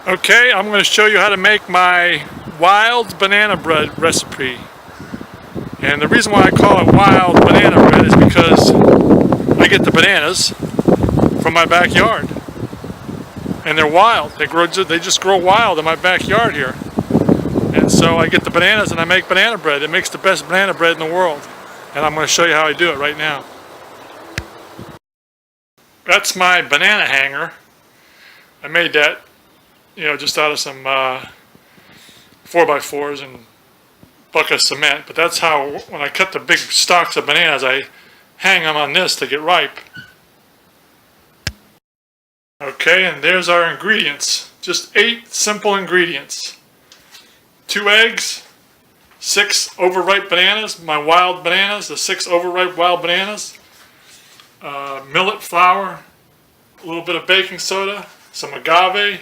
Okay, I'm going to show you how to make my wild banana bread recipe. And the reason why I call it wild banana bread is because I get the bananas from my backyard. And they're wild. They just grow wild in my backyard here. And so I get the bananas and I make banana bread. It makes the best banana bread in the world. And I'm going to show you how I do it right now. That's my banana hanger. I made that, just out of some 4x4s and bucket of cement. But that's how, when I cut the big stalks of bananas, I hang them on this to get ripe. Okay, and there's our ingredients. Just 8 simple ingredients. 2 eggs, 6 overripe bananas, my wild bananas, the 6 overripe wild bananas, millet flour, a little bit of baking soda, some agave, a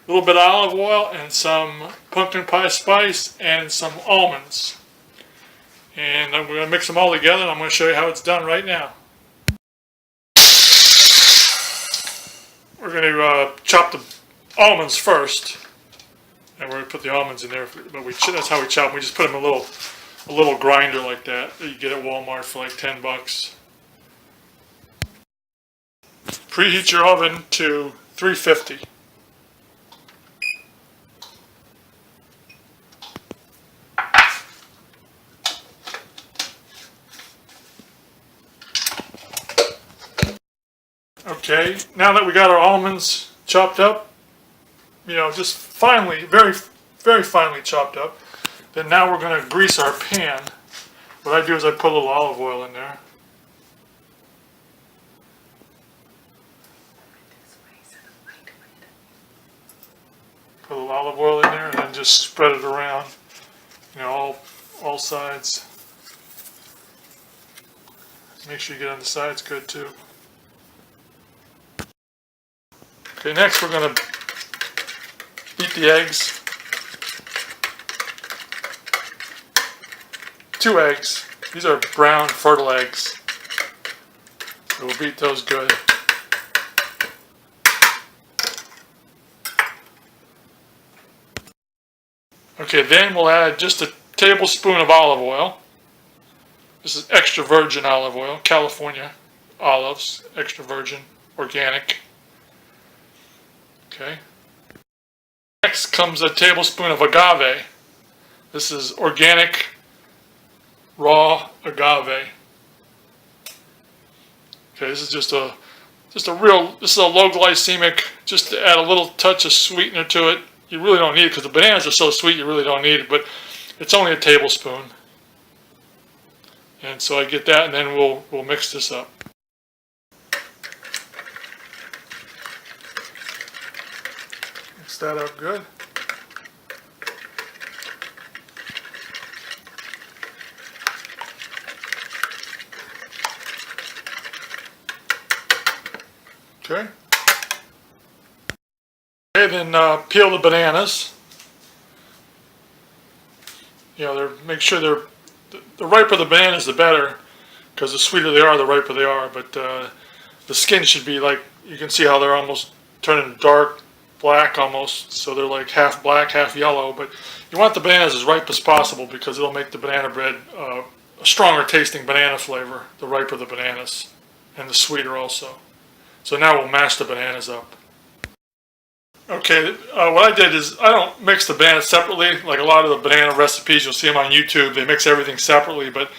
little bit of olive oil, and some pumpkin pie spice, and some almonds. And we're going to mix them all together, and I'm going to show you how it's done right now. We're going to chop the almonds first, and we're going to put the almonds in there. But that's how we chop them. We just put them in a little grinder like that you get at Walmart for like $10. Preheat your oven to 350. Okay, now that we got our almonds chopped up, just finely, very, very finely chopped up, then now we're going to grease our pan. What I do is I put a little olive oil in there. Put a little olive oil in there and then just spread it around, all sides. Make sure you get on the sides good too. Okay, next we're going to beat the eggs. 2 eggs. These are brown, fertile eggs. So we'll beat those good. Okay, then we'll add just a tablespoon of olive oil. This is extra virgin olive oil, California olives, extra virgin, organic. Okay. Next comes a tablespoon of agave. This is organic, raw agave. Okay, this is this is a low glycemic, just to add a little touch of sweetener to it. You really don't need it because the bananas are so sweet you really don't need it, but it's only a tablespoon. And so I get that, and then we'll mix this up. Mix that up good. Okay. Okay, then peel the bananas. Make sure the riper the bananas, the better, because the sweeter they are, the riper they are. But the skin should be like, you can see how they're almost turning dark black almost, so they're like half black, half yellow. But you want the bananas as ripe as possible because it'll make the banana bread a stronger tasting banana flavor, the riper the bananas, and the sweeter also. So now we'll mash the bananas up. Okay, what I did is I don't mix the bananas separately. Like a lot of the banana recipes, you'll see them on YouTube. They mix everything separately, but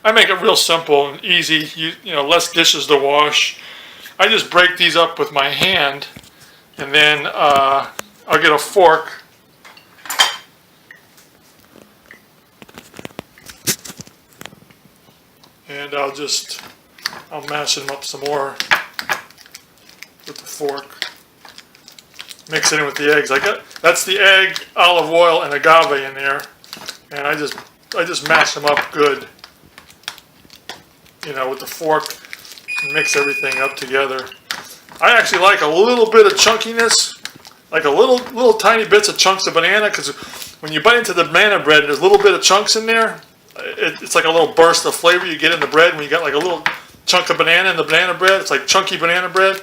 I make it real simple and easy. Less dishes to wash. I just break these up with my hand, and then I'll get a fork. And I'll mash them up some more with the fork. Mix it in with the eggs. That's the egg, olive oil, and agave in there, and I just mash them up good, with the fork, and mix everything up together. I actually like a little bit of chunkiness, like a little tiny bits of chunks of banana, because when you bite into the banana bread, there's a little bit of chunks in there. It's like a little burst of flavor you get in the bread when you got like a little chunk of banana in the banana bread. It's like chunky banana bread.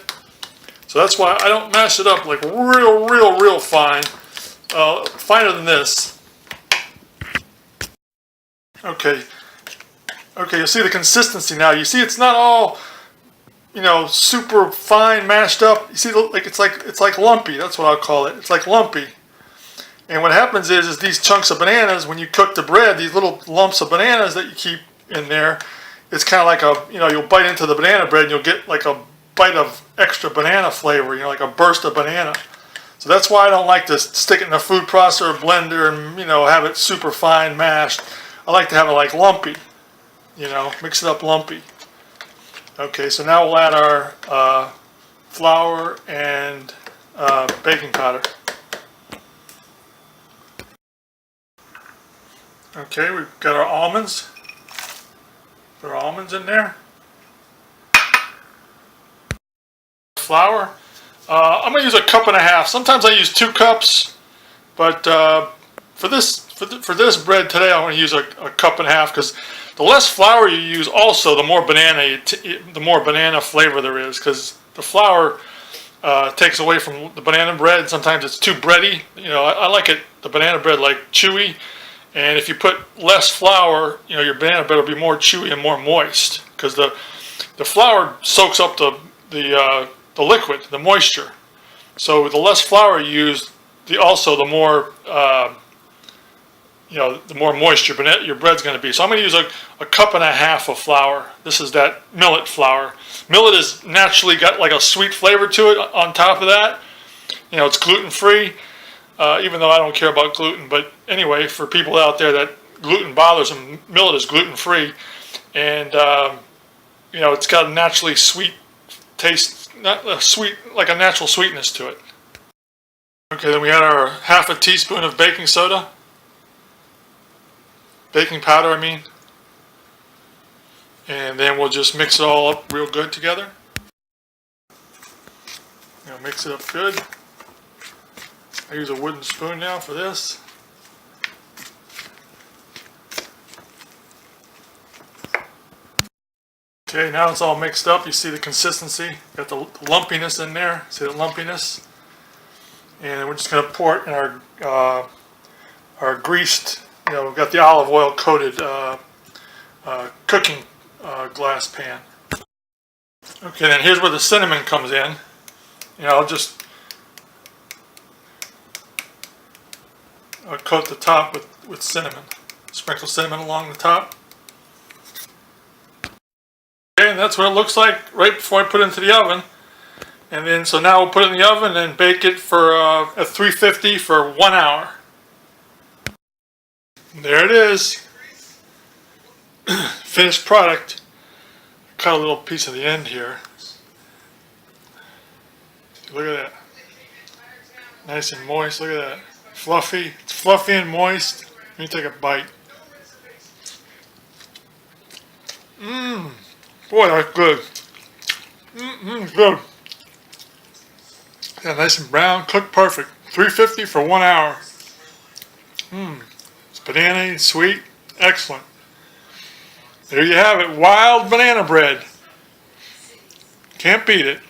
So that's why I don't mash it up like real fine. Finer than this. Okay. Okay, you see the consistency now. You see it's not all, you know, super fine mashed up. You see, like it's like lumpy. That's what I'll call it. It's like lumpy. And what happens is these chunks of bananas, when you cook the bread, these little lumps of bananas that you keep in there, it's kind of like a, you know, you'll bite into the banana bread and you'll get like a bite of extra banana flavor, you know, like a burst of banana. So that's why I don't like to stick it in a food processor or blender and, you know, have it super fine mashed. I like to have it like lumpy, you know, mix it up lumpy. Okay, so now we'll add our flour and baking powder. Okay, we've got our almonds. Put our almonds in there. Flour. I'm going to use 1.5 cups. Sometimes I use 2 cups, but for this bread today, I want to use 1.5 cups because the less flour you use, also the more banana flavor there is. Because the flour takes away from the banana bread. Sometimes it's too bready. You know, I like the banana bread like chewy. And if you put less flour, you know, your banana bread will be more chewy and more moist because the flour soaks up the liquid, the moisture. So the less flour you use, the more you know, the more moist your bread's going to be. So I'm going to use 1.5 cups of flour. This is that millet flour. Millet has naturally got like a sweet flavor to it. On top of that, you know, it's gluten free. Even though I don't care about gluten, but anyway, for people out there that gluten bothers them, millet is gluten free, and you know, it's got a naturally sweet taste, not sweet, like a natural sweetness to it. Okay, then we add our 1/2 teaspoon of baking soda, baking powder, I mean, and then we'll just mix it all up real good together. You know, mix it up good. I use a wooden spoon now for this. Okay, now it's all mixed up. You see the consistency. Got the lumpiness in there. See the lumpiness? And we're just going to pour it in our greased, you know, we've got the olive oil coated cooking glass pan. Okay, then here's where the cinnamon comes in. You know, I'll coat the top with cinnamon. Sprinkle cinnamon along the top. Okay, and that's what it looks like right before I put it into the oven. And then, so now we'll put it in the oven and bake it for at 350 for 1 hour. There it is. Finished product. Cut a little piece of the end here. Look at that. Nice and moist. Look at that. Fluffy. It's fluffy and moist. Let me take a bite. Boy, that's good. Good. Yeah, nice and brown. Cooked perfect. 350 for 1 hour. It's banana-y, sweet. Excellent. There you have it. Wild banana bread. Can't beat it.